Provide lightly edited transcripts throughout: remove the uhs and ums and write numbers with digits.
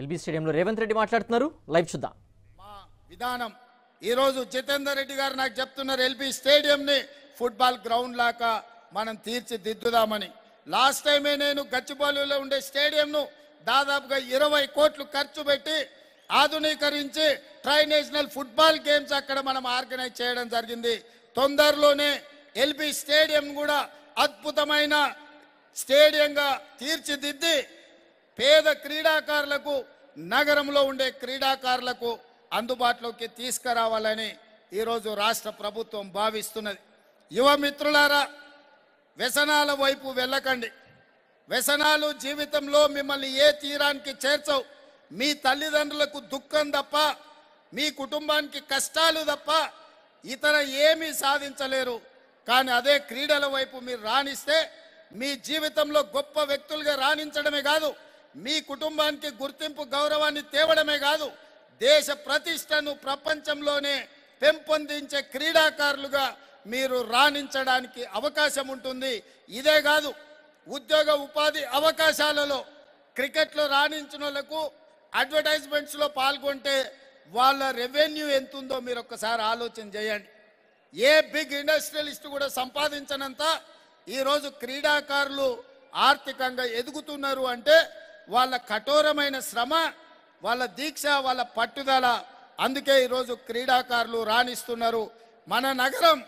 LB స్టేడియంలో రేవంత్ రెడ్డి మాట్లాడుతున్నారు. Live చూద్దాం. మా విధానం ఈ రోజు జితేందర్ రెడ్డి గారు నాకు చెప్తున్నారు, ఎల్బీ స్టేడియంని ఫుట్బాల్ గ్రౌండ్ లాగా మనం తీర్చిదిద్దుదామని. లాస్ట్ టైమే నేను గచ్చిబౌలిలో ఉండే స్టేడియంను దాదాపుగా 20 కోట్లు ఖర్చు పెట్టి ఆధునీకరించి ట్రై నేషనల్ ఫుట్బాల్ గేమ్స్ అక్కడ మనం ఆర్గనైజ్ చేయడం జరిగింది. తొందరలోనే ఎల్బీ స్టేడియం కూడా అద్భుతమైన స్టేడియంగా తీర్చిదిద్ది పేద క్రీడాకారులకు, నగరంలో ఉండే క్రీడాకారులకు అందుబాటులోకి తీసుకురావాలని ఈరోజు రాష్ట్ర ప్రభుత్వం భావిస్తున్నది. యువ మిత్రులారా, వ్యసనాల వైపు వెళ్ళకండి. వ్యసనాలు జీవితంలో మిమ్మల్ని ఏ తీరానికి చేర్చవు. మీ తల్లిదండ్రులకు దుఃఖం తప్ప, మీ కుటుంబానికి కష్టాలు తప్ప ఇతర ఏమీ సాధించలేరు. కానీ అదే క్రీడల వైపు మీరు రాణిస్తే మీ జీవితంలో గొప్ప వ్యక్తులుగా రాణించడమే కాదు, మీ కుటుంబానికి గుర్తింపు గౌరవాన్ని తేవడమే కాదు, దేశ ప్రతిష్టను ప్రపంచంలోనే పెంపొందించే క్రీడాకారులుగా మీరు రాణించడానికి అవకాశం ఉంటుంది. ఇదే కాదు, ఉద్యోగ ఉపాధి అవకాశాలలో క్రికెట్లో రాణించిన వాళ్ళకు అడ్వర్టైజ్మెంట్స్లో పాల్గొంటే వాళ్ళ రెవెన్యూ ఎంతుందో మీరు ఒక్కసారి ఆలోచన చేయండి. ఏ బిగ్ ఇండస్ట్రియలిస్ట్ కూడా సంపాదించనంత ఈరోజు క్రీడాకారులు ఆర్థికంగా ఎదుగుతున్నారు అంటే వాళ్ళ కఠోరమైన శ్రమ, వాళ్ళ దీక్ష, వాళ్ళ పట్టుదల. అందుకే ఈరోజు క్రీడాకారులు రాణిస్తున్నారు. మన నగరం,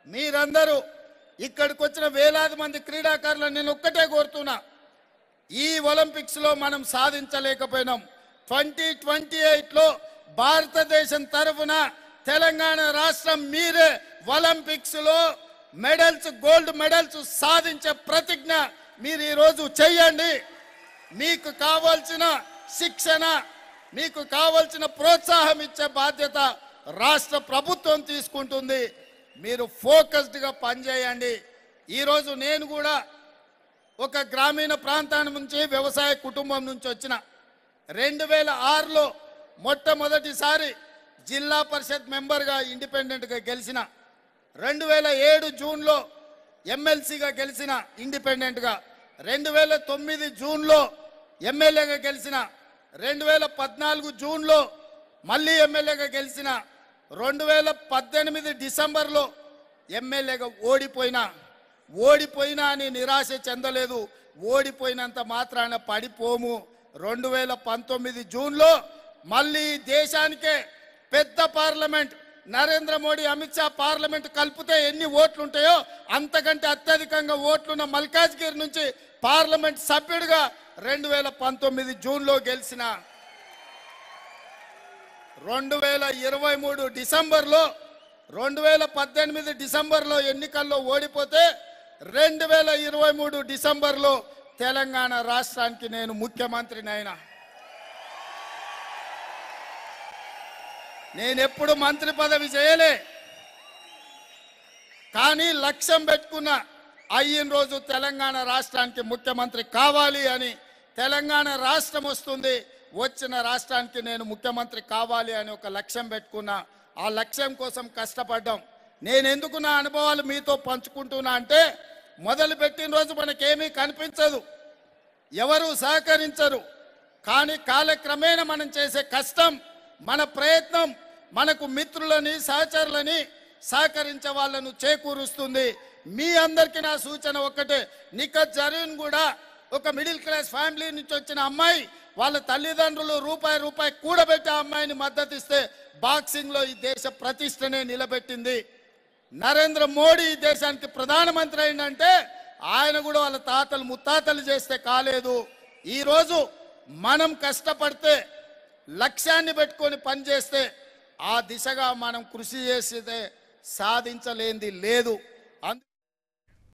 మీరందరూ ఇక్కడికి వచ్చిన వేలాది మంది క్రీడాకారులను నేను ఒక్కటే కోరుతున్నా, ఈ ఒలింపిక్స్లో మనం సాధించలేకపోయినాం. 2028లో భారతదేశం తరఫున తెలంగాణ రాష్ట్రం మీరే ఒలింపిక్స్లో మెడల్స్, గోల్డ్ మెడల్స్ సాధించే ప్రతిజ్ఞ మీరు ఈరోజు చెయ్యండి. మీకు కావాల్సిన శిక్షణ, మీకు కావాల్సిన ప్రోత్సాహం ఇచ్చే బాధ్యత రాష్ట్ర ప్రభుత్వం తీసుకుంటుంది. మీరు ఫోకస్డ్గా పనిచేయండి. ఈరోజు నేను కూడా ఒక గ్రామీణ ప్రాంతాల నుంచి, వ్యవసాయ కుటుంబం నుంచి వచ్చిన. 2006లో మొట్టమొదటిసారి జిల్లా పరిషత్ మెంబర్గా ఇండిపెండెంట్గా గెలిచిన. 2007 జూన్లో ఎమ్మెల్సీగా గెలిచిన ఇండిపెండెంట్గా. 2009 జూన్లో ఎమ్మెల్యేగా గెలిచిన. 2014 జూన్లో మళ్ళీ ఎమ్మెల్యేగా గెలిచిన. 2018 డిసెంబర్లో ఎమ్మెల్యేగా ఓడిపోయినా అని నిరాశ చెందలేదు. ఓడిపోయినంత మాత్రాన పడిపోము. 2019 జూన్లో మళ్ళీ దేశానికే పెద్ద పార్లమెంట్, నరేంద్ర మోడీ, అమిత్ షా పార్లమెంట్ కలిపితే ఎన్ని ఓట్లు ఉంటాయో అంతకంటే అత్యధికంగా ఓట్లున్న మల్కాజ్గిరి నుంచి పార్లమెంట్ సభ్యుడిగా 2019 జూన్లో గెలిచిన. 2023 డిసెంబర్లో, 2018 డిసెంబర్లో ఎన్నికల్లో ఓడిపోతే 2023 డిసెంబర్లో తెలంగాణ రాష్ట్రానికి నేను ముఖ్యమంత్రిని అయినా. నేనెప్పుడు మంత్రి పదవి చేయలే, కానీ లక్ష్యం పెట్టుకున్న అయిన రోజు తెలంగాణ రాష్ట్రానికి ముఖ్యమంత్రి కావాలి అని. తెలంగాణ రాష్ట్రం వస్తుంది, వచ్చిన రాష్ట్రానికి నేను ముఖ్యమంత్రి కావాలి అని ఒక లక్ష్యం పెట్టుకున్నా. ఆ లక్ష్యం కోసం కష్టపడ్డాం. నేను ఎందుకు నా అనుభవాలు మీతో పంచుకుంటున్నా అంటే, మొదలుపెట్టిన రోజు మనకేమీ కనిపించదు, ఎవరు సహకరించరు. కానీ కాలక్రమేణా మనం చేసే కష్టం, మన ప్రయత్నం మనకు మిత్రులని, సహచరులని, సహకరించే వాళ్ళను చేకూరుస్తుంది. మీ అందరికీ నా సూచన ఒక్కటే, నిఖత్ జరీన్ కూడా ఒక మిడిల్ క్లాస్ ఫ్యామిలీ నుంచి వచ్చిన అమ్మాయి, వాళ్ళ తల్లిదండ్రులు రూపాయి కూడబెట్టి ఆ అమ్మాయిని మద్దతు ఇస్తే బాక్సింగ్లో ఈ దేశ ప్రతిష్టనే నిలబెట్టింది. నరేంద్ర మోడీ ఈ దేశానికి ప్రధానమంత్రి అయిందంటే ఆయన కూడా వాళ్ళ తాతలు ముత్తాతలు చేస్తే కాలేదు. ఈరోజు మనం కష్టపడితే, లక్ష్యాన్ని పెట్టుకొని పనిచేస్తే, ఆ దిశగా మనం కృషి చేస్తే సాధించలేనిది లేదు.